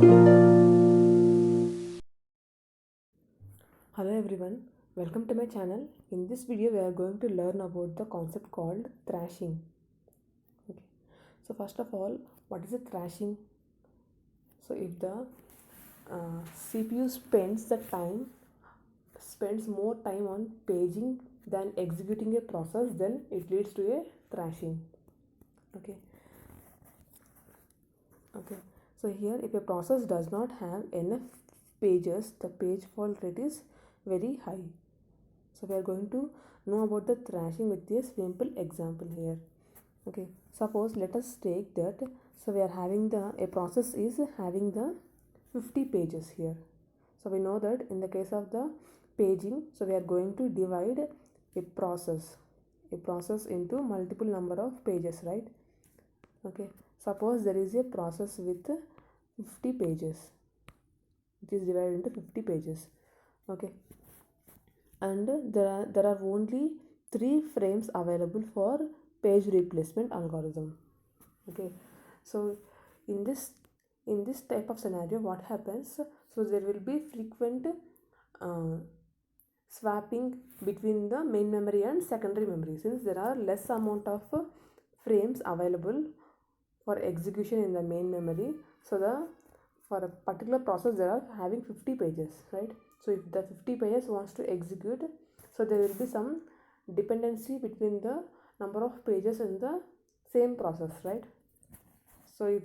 Hello everyone, welcome to my channel. In this video we are going to learn about the concept called thrashing. Okay. So first of all, what is a thrashing? So if the CPU spends more time on paging than executing a process, then it leads to a thrashing. Okay. Okay. So here if a process does not have enough pages, the page fault rate is very high. So we are going to know about the thrashing with a simple example here. Okay, suppose let us take that. So we are having a process is having the 50 pages here. So we know that in the case of the paging, so we are going to divide a process into multiple number of pages, right? Okay, suppose there is a process with 50 pages. It is divided into 50 pages. Okay, and there are only 3 frames available for page replacement algorithm. Okay, so in this type of scenario, what happens? So there will be frequent uh, swapping between the main memory and secondary memory, since there are less amount of frames available for execution in the main memory. So for a particular process they are having 50 pages, right? So if the 50 pages wants to execute, so there will be some dependency between the number of pages in the same process, right? So if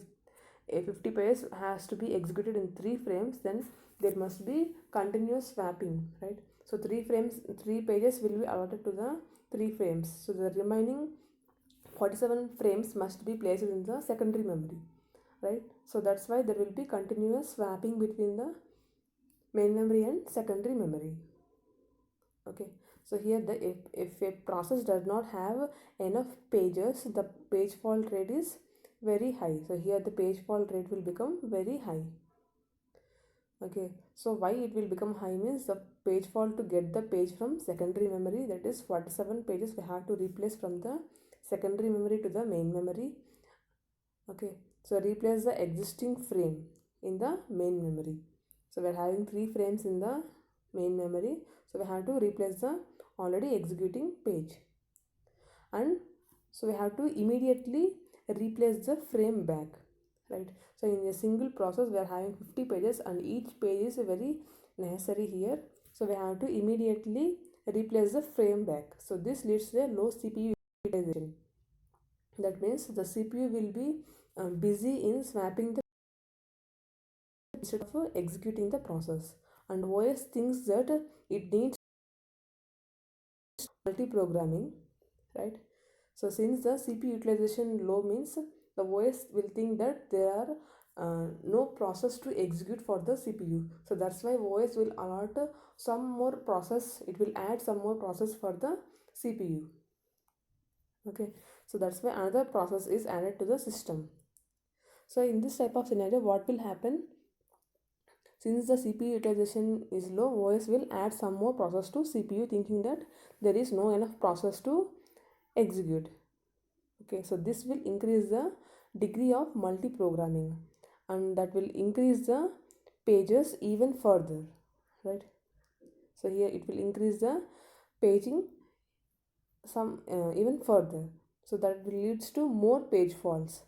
a 50 pages has to be executed in 3 frames, then there must be continuous swapping, right? So 3 pages will be allotted to the 3 frames, so the remaining 47 frames must be placed in the secondary memory, right? So that's why there will be continuous swapping between the main memory and secondary memory. Okay, so here if a process does not have enough pages, the page fault rate is very high. So here the page fault rate will become very high. Okay, so why it will become high means the page fault, to get the page from secondary memory, that is 47 pages we have to replace from the secondary memory to the main memory. Okay, so replace the existing frame in the main memory. So we are having 3 frames in the main memory, so we have to replace the already executing page, and so we have to immediately replace the frame back, right? So in a single process we are having 50 pages and each page is very necessary here, so we have to immediately replace the frame back. So this leads to a low CPU utilization. That means the CPU will be busy in swapping the instead of executing the process, and OS thinks that it needs multi-programming, right? So since the CPU utilization low means the OS will think that there are no process to execute for the CPU. So that's why OS will allot some more process, it will add some more process for the CPU. Okay, so that's why another process is added to the system. So in this type of scenario, what will happen? Since the CPU utilization is low, OS will add some more process to CPU, thinking that there is no enough process to execute. Okay, so this will increase the degree of multi-programming, and that will increase the pages even further, right? So here it will increase the paging some even further, so that will leads to more page faults.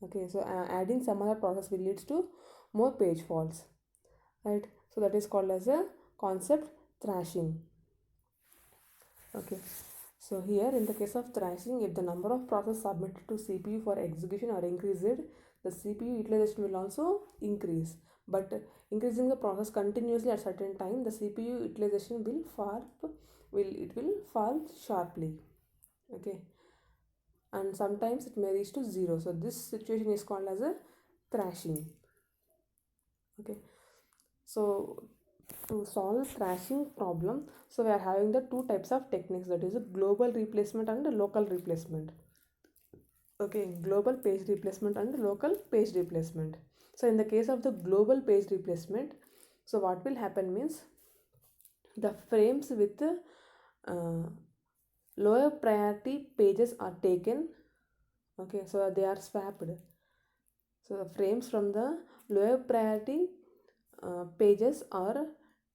Okay, so adding some other process will leads to more page faults, right? So that is called as a concept thrashing. Okay, so here in the case of thrashing, if the number of processes submitted to CPU for execution are increased, the CPU utilization will also increase. But increasing the process continuously at certain time, the CPU utilization will fall sharply. Okay, and sometimes it may reach to 0. So this situation is called as a thrashing. Okay, so to solve thrashing problem, so we are having the two types of techniques, that is a global replacement and a local replacement. Okay, global page replacement and local page replacement. So in the case of the global page replacement, so what will happen means the frames with uh, lower priority pages are taken. Okay, so they are swapped. So the frames from the lower priority pages are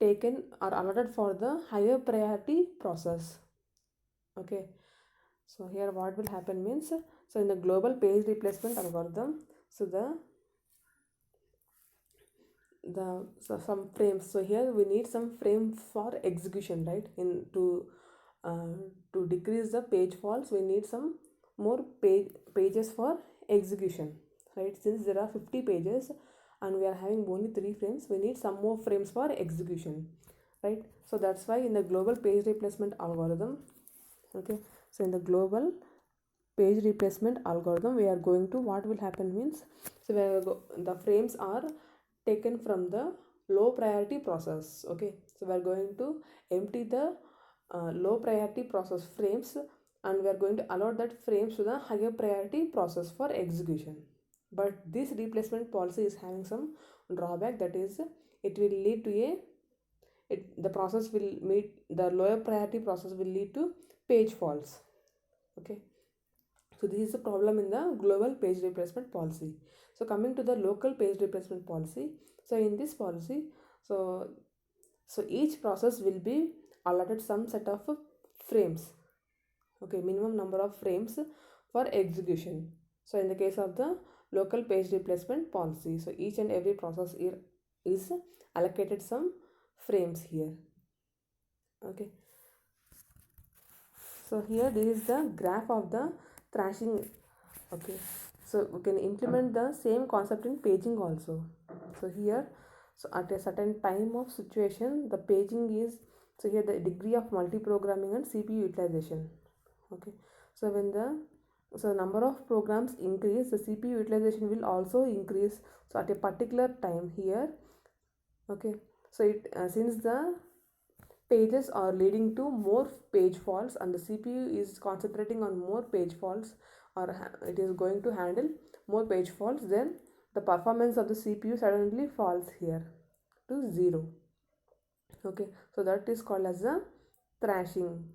allotted for the higher priority process. Okay, so here what will happen means, so in the global page replacement algorithm, so some frames, so here we need some frame for execution, right? To decrease the page faults, we need some more pages for execution, right? Since there are 50 pages and we are having only 3 frames, we need some more frames for execution, right? So that's why in the global page replacement algorithm, okay, so in the global page replacement algorithm, we are going to, what will happen means, so the frames are taken from the low priority process. Okay, so we are going to empty the low priority process frames, and we are going to allot that frames to the higher priority process for execution. But this replacement policy is having some drawback, that is, it will lead to the process will meet the lower priority process will lead to page faults. Okay, so this is a problem in the global page replacement policy. So coming to the local page replacement policy, so in this policy, so each process will be allotted some set of frames, okay, minimum number of frames for execution. So in the case of the local page replacement policy, so each and every process here is allocated some frames here. Okay, so here this is the graph of the thrashing. Okay, so we can implement the same concept in paging also. So here, so at a certain time of situation, the paging is, so here the degree of multi-programming and CPU utilization. Okay, so when the number of programs increase, the CPU utilization will also increase, so at a particular time here. Okay, so it since the pages are leading to more page faults and the CPU is concentrating on more page faults, or it is going to handle more page faults, then the performance of the CPU suddenly falls here to 0. Okay, so that is called as a thrashing.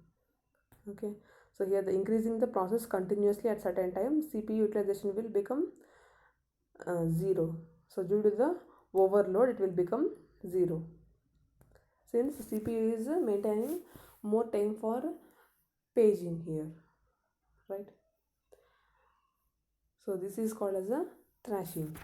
Okay, so here the increasing the process continuously at certain time, CPU utilization will become 0. So due to the overload, it will become 0, since CPU is maintaining more time for paging here, right? So this is called as a thrashing.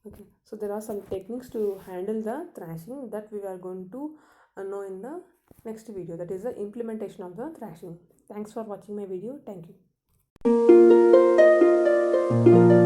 Okay, so there are some techniques to handle the thrashing that we are going to know in the next video, that is the implementation of the thrashing. Thanks for watching my video. Thank you.